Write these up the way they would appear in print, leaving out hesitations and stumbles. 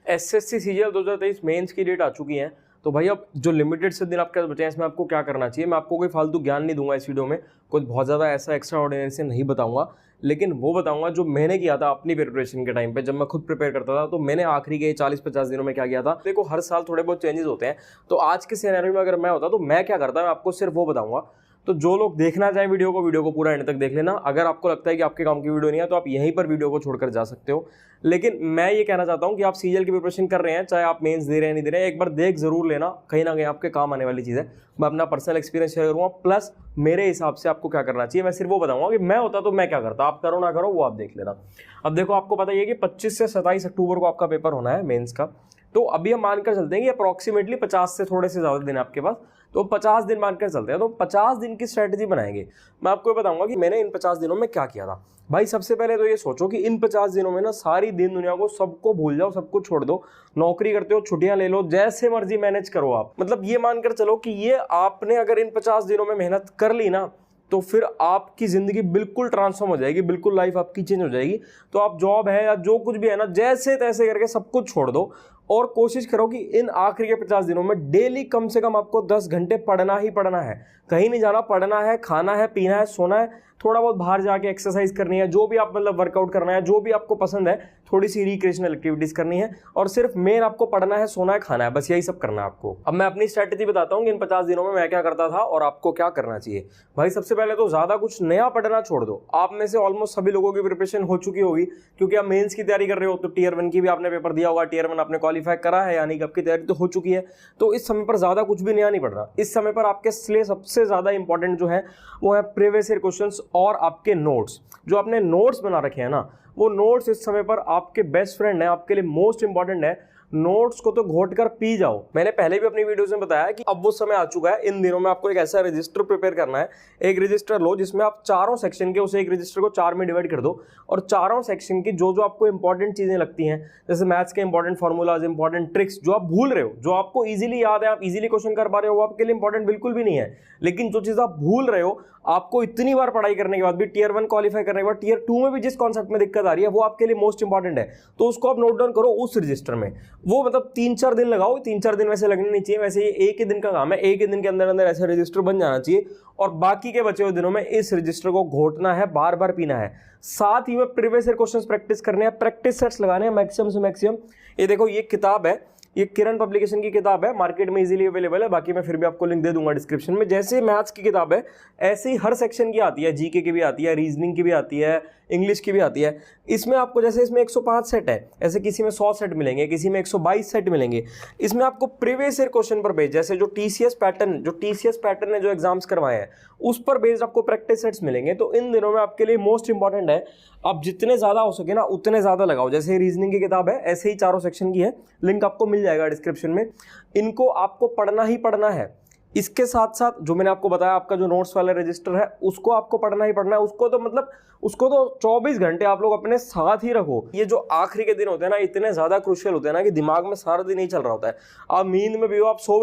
SSC CGL 2023 mains की date आ चुकी है। तो भाई अब जो लिमिटेड से दिन आपके पास बचे हैं इसमें आपको क्या करना चाहिए, मैं आपको कोई फालतू ज्ञान नहीं दूंगा इस वीडियो में, कुछ बहुत ज़्यादा ऐसा एक्स्ट्रा ऑर्डिनरी से नहीं बताऊंगा, लेकिन वो बताऊंगा जो मैंने किया था अपनी प्रिपरेशन के टाइम पे। जब मैं खुद प्रिपेयर करता था तो मैंने आखिरी के 40-50 दिनों में क्या किया था। देखो हर साल थोड़े बहुत चेंजेस होते हैं, तो आज के सिनेरियो में अगर मैं होता तो मैं क्या करता, मैं आपको सिर्फ वो बताऊंगा। तो जो लोग देखना चाहें वीडियो को पूरा एंड तक देख लेना। अगर आपको लगता है कि आपके काम की वीडियो नहीं है तो आप यहीं पर वीडियो को छोड़कर जा सकते हो। लेकिन मैं ये कहना चाहता हूं कि आप सीजीएल की प्रिपरेशन कर रहे हैं, चाहे आप मेंस दे रहे हैं नहीं दे रहे हैं, एक बार देख जरूर लेना, कहीं ना कहीं आपके काम आने वाली चीज़ है। मैं अपना पर्सनल एक्सपीरियंस शेयर करूंगा, प्लस मेरे हिसाब से आपको क्या करना चाहिए मैं सिर्फ वो बताऊंगा कि मैं होता तो मैं क्या करता। आप करो ना करो वो आप देख लेना। अब देखो आपको पता ही है कि 25 से 27 अक्टूबर को आपका पेपर होना है मेंस का। तो अभी हम मानकर चलते हैं कि अप्रॉक्सीमेटली 50 से थोड़े से ज़्यादा दिन आपके पास, तो 50 दिन मानकर चलते हैं। तो 50 दिन की स्ट्रेटजी बनाएंगे। मैं आपको बताऊंगा कि मैंने इन 50 दिनों में क्या किया था। भाई सबसे पहले तो ये सोचो कि इन 50 दिनों में ना सारी दिन दुनिया को सबको भूल जाओ, सब कुछ छोड़ दो। नौकरी करते हो, छुट्टियां ले लो, जैसे मर्जी मैनेज करो आप। मतलब ये मानकर चलो कि ये आपने अगर इन 50 दिनों में मेहनत कर ली ना तो फिर आपकी जिंदगी बिल्कुल ट्रांसफॉर्म हो जाएगी, बिल्कुल लाइफ आपकी चेंज हो जाएगी। तो आप जॉब है या जो कुछ भी है ना, जैसे तैसे करके सब कुछ छोड़ दो और कोशिश करो कि इन आखिरी के 50 दिनों में डेली कम से कम आपको 10 घंटे पढ़ना ही पढ़ना है। कहीं नहीं जाना, पढ़ना है, खाना है, पीना है, सोना है, थोड़ा बहुत बाहर जाके एक्सरसाइज करनी है, जो भी आप मतलब वर्कआउट करना है, जो भी आपको पसंद है, थोड़ी सी रिक्रिएशनल एक्टिविटीज करनी है और सिर्फ मेन आपको पढ़ना है, सोना है, खाना है, बस यही सब करना है आपको। अब मैं अपनी स्ट्रेटेजी बताता हूँ कि इन 50 दिनों में मैं क्या करता था और आपको क्या करना चाहिए। भाई सबसे पहले तो ज्यादा कुछ नया पढ़ना छोड़ दो। आप में से ऑलमोस्ट सभी लोगों की प्रिपरेशन हो चुकी होगी, क्योंकि आप मेंस की तैयारी कर रहे हो तो टियर 1 की भी आपने पेपर दिया होगा, टियर 1 आपने क्वालिफाई करा है, यानी कि आपकी तैयारी तो हो चुकी है। तो इस समय पर ज्यादा कुछ भी नया नहीं पढ़ना। इस समय पर आपके लिए सबसे ज्यादा इंपॉर्टेंट जो है वो है प्रीवियस ईयर क्वेश्चंस और आपके नोट्स। जो आपने नोट्स बना रखे हैं ना, वो नोट्स इस समय पर आपके बेस्ट फ्रेंड है, आपके लिए मोस्ट इंपॉर्टेंट है। नोट्स को तो घोट कर पी जाओ। मैंने पहले भी अपनी वीडियोस में बताया कि अब वो समय आ चुका है, इन दिनों में आपको एक ऐसा रजिस्टर प्रिपेयर करना है। एक रजिस्टर लो जिसमें आप चारों सेक्शन के, उस एक रजिस्टर को 4 में डिवाइड कर दो और चारों सेक्शन की जो जो आपको इंपॉर्टेंट चीजें लगती हैं, जैसे मैथ्स के इंपॉर्टेंट फॉर्मूलाज, इंपॉर्टेंट ट्रिक्स जो आप भूल रहे हो, जो आपको इजीली याद है, आप इजीली क्वेश्चन कर पा रहे हो, वो आपके लिए इंपॉर्टेंट बिल्कुल भी नहीं है। लेकिन जो चीज आप भूल रहे हो, आपको इतनी बार पढ़ाई करने के बाद भी, टियर 1 क्वालिफाई करने के बाद टियर 2 में भी जिस कॉन्सेप्ट में दिक्कत आ रही है वो आपके लिए मोस्ट इंपॉर्टेंट है, तो उसको आप नोट डाउन करो उस रजिस्टर में। वो मतलब 3-4 दिन लगाओ, 3-4 दिन वैसे लगने नहीं चाहिए, वैसे ये एक ही दिन का काम है। एक ही दिन के अंदर अंदर ऐसा रजिस्टर बन जाना चाहिए और बाकी के बचे हुए दिनों में इस रजिस्टर को घोटना है, बार बार पीना है। साथ ही में प्रीवियस ईयर क्वेश्चंस प्रैक्टिस करने हैं, प्रैक्टिस सेट्स लगाने हैं मैक्सिमम से मैक्सिमम। ये देखो ये किताब है, ये किरण पब्लिकेशन की किताब है, मार्केट में इजीली अवेलेबल है, बाकी मैं फिर भी आपको लिंक दे दूंगा डिस्क्रिप्शन में। जैसे मैथ्स की किताब है ऐसे ही हर सेक्शन की आती है, जीके की भी आती है, रीजनिंग की भी आती है, इंग्लिश की भी आती है। इसमें आपको जैसे इसमें 105 सेट है, ऐसे किसी में 100 सेट मिलेंगे, किसी में 122 सेट मिलेंगे। इसमें आपको प्रीवियस ईयर क्वेश्चन पर बेस्ड, जैसे जो टीसीएस पैटर्न ने जो एग्जाम्स करवाए हैं उस पर बेस्ड आपको प्रैक्टिस सेट्स मिलेंगे। तो इन दिनों में आपके लिए मोस्ट इंपॉर्टेंट है, आप जितने ज्यादा हो सके ना उतने ज्यादा लगाओ। जैसे रीजनिंग की किताब है ऐसे ही चारों सेक्शन की है, लिंक आपको मिल जाएगा डिस्क्रिप्शन में। इनको आपको पढ़ना ही पढ़ना है। इसके साथ साथ जो मैंने आपको बताया, आपका जो नोट्स वाला रजिस्टर है उसको आपको पढ़ना ही पढ़ना है। उसको तो 24 घंटे आप लोग अपने साथ ही रखो। ये जो आखिरी के दिन होते हैं ना, इतने ज्यादा क्रूशियल होते हैं ना कि दिमाग में सारा दिन नहीं चल रहा होता है। आप नींद में भी हो, आप सो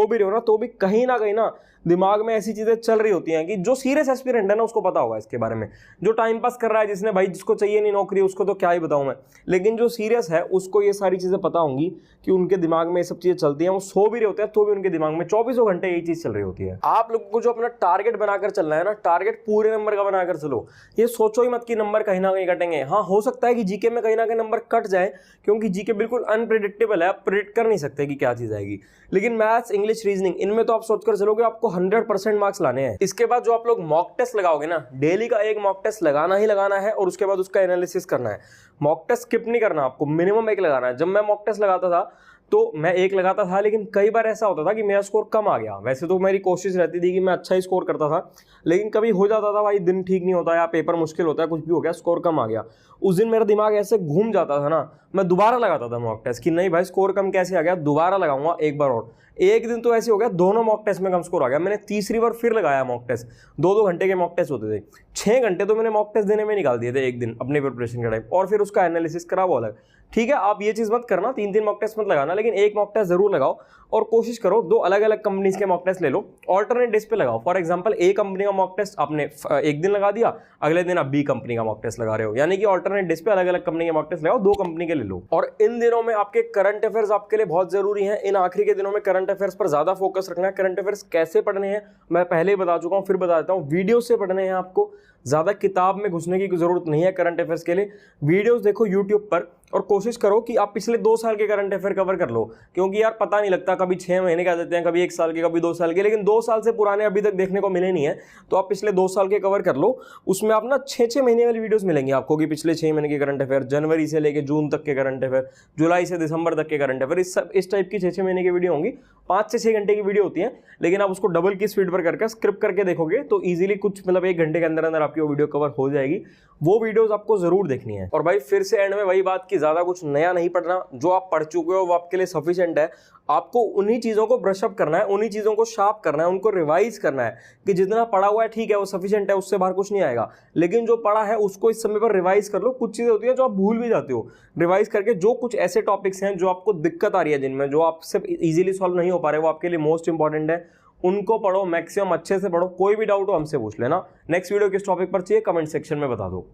भी रहे हो ना, तो भी कहीं ना दिमाग में ऐसी चीजें चल रही होती हैं कि जो सीरियस एस्पिरेंट है ना उसको पता होगा इसके बारे में। जो टाइम पास कर रहा है, जिसने भाई जिसको चाहिए नहीं नौकरी, उसको तो क्या ही बताऊं मैं, लेकिन जो सीरियस है उसको ये सारी चीजें पता होंगी कि उनके दिमाग में ये सब चीजें चलती हैं। वो सो भी रहे होते हैं तो भी उनके दिमाग में 24 घंटे यही चीज चल रही होती है। आप लोगों को जो अपना टारगेट बनाकर चलना है ना, टारगेट पूरे नंबर का बनाकर चलो। ये सोचो ही मत कि नंबर कहीं ना कहीं कटेंगे। हाँ, हो सकता है कि जीके में कहीं ना कहीं नंबर कट जाए, क्योंकि जीके बिल्कुल अनप्रेडिक्टेबल है, आप प्रेडिक्ट कर नहीं सकते कि क्या चीज आएगी। लेकिन मैथ्स, इंग्लिश, रीजनिंग, इनमें तो आप सोचकर चलोगे आपको 100% मार्क्स लाने हैं। इसके बाद जो आप लोग मॉक टेस्ट लगाओगे ना, डेली का एक मॉक टेस्ट लगाना ही लगाना है और उसके बाद उसका एनालिसिस करना है। मॉक टेस्ट स्किप नहीं करना, आपको मिनिमम एक लगाना है। जब मैं मॉक टेस्ट लगाता था तो मैं एक लगाता था, लेकिन कई बार ऐसा होता था कि मेरा स्कोर कम आ गया। वैसे तो मेरी कोशिश रहती थी कि मैं अच्छा ही स्कोर करता था, लेकिन कभी हो जाता था भाई दिन ठीक नहीं होता या पेपर मुश्किल होता है, कुछ भी हो गया, स्कोर कम आ गया। उस दिन मेरा दिमाग ऐसे घूम जाता था ना, मैं दोबारा लगाता था मॉक टेस्ट कि नहीं भाई स्कोर कम कैसे आ गया, दोबारा लगाऊंगा एक बार और। एक दिन तो ऐसे हो गया, दोनों मॉक टेस्ट में कम स्कोर आ गया। मैंने तीसरी बार फिर लगाया मॉक टेस्ट। 2-2 घंटे के मॉक टेस्ट होते थे, 6 घंटे तो मैंने मॉक टेस्ट देने में निकाल दिए थे एक दिन अपने प्रिपरेशन के टाइम, और फिर उसका एनालिसिस करा वो अलग। ठीक है, आप ये चीज मत करना, 3-3 मॉक टेस्ट मत लगाना, लेकिन एक मॉक टेस्ट जरूर लगाओ और कोशिश करो 2 अलग अलग कंपनीज के मॉक टेस्ट ले लो, ऑल्टरनेट डेज पे लगाओ। फॉर एग्जांपल ए कंपनी का मॉक टेस्ट आपने एक दिन लगा दिया, अगले दिन आप बी कंपनी का मॉक टेस्ट लगा रहे हो, यानी कि ऑल्टरनेट डेज पे अलग अलग कंपनी के मॉक टेस्ट लगाओ, 2 कंपनी के ले लो। और इन दिनों में आपके करंट अफेयर्स आपके लिए बहुत जरूरी है। इन आखिरी के दिनों में करंट अफेयर्स पर ज्यादा फोकस रखना है। करंट अफेयर्स कैसे पढ़ने हैं मैं पहले ही बता चुका हूं, फिर बता देता हूं। वीडियो से पढ़ने हैं आपको, ज्यादा किताब में घुसने की जरूरत नहीं है करंट अफेयर्स के लिए। वीडियोस देखो यूट्यूब पर और कोशिश करो कि आप पिछले 2 साल के करंट अफेयर कवर कर लो, क्योंकि यार पता नहीं लगता, कभी 6 महीने का देते हैं, कभी 1 साल के, कभी 2 साल के, लेकिन 2 साल से पुराने अभी तक देखने को मिले नहीं है। तो आप पिछले 2 साल के कवर कर लो, उसमें आप ना 6-6 महीने वाली वीडियोस मिलेंगी आपको कि पिछले 6 महीने के करंट अफेयर, जनवरी से लेकर जून तक के करंट अफेयर, जुलाई से दिसंबर तक के करंट अफेयर, इस टाइप की 6-6 महीने की वीडियो होंगी। 5 से 6 घंटे की वीडियो होती है, लेकिन आप उसको डबल की स्पीड पर करके स्क्रिप्ट करके देखोगे तो इजीली कुछ मतलब 1 घंटे के अंदर अंदर आपकी वो वीडियो कवर हो जाएगी। वो वीडियोस आपको जरूर देखनी है। और भाई फिर से एंड में वही बात कि ज्यादा कुछ नया नहीं पढ़ना, जो आप पढ़ चुके हो वो आपके लिए सफिशिएंट है। आपको उन्हीं चीजों को ब्रश अप करना है, उन्हीं चीजों को शार्प करना है, उनको रिवाइज करना है कि जितना पढ़ा हुआ है ठीक है, वो सफिशिएंट है, उससे बाहर कुछ नहीं आएगा। लेकिन जो पढ़ा है उसको इस समय पर रिवाइज कर लो। कुछ चीजें होती है जो आप भूल भी जाते हो, रिवाइज करके जो कुछ ऐसे टॉपिक्स हैं जो आपको दिक्कत आ रही है, जिनमें जो आपसे इजीली सॉल्व नहीं हो पा रहे, वो आपके लिए मोस्ट इंपॉर्टेंट है, उनको पढ़ो, मैक्सिमम अच्छे से पढ़ो। कोई भी डाउट हो हमसे पूछ लेना। नेक्स्ट वीडियो किस टॉपिक पर चाहिए कमेंट सेक्शन में बता दो।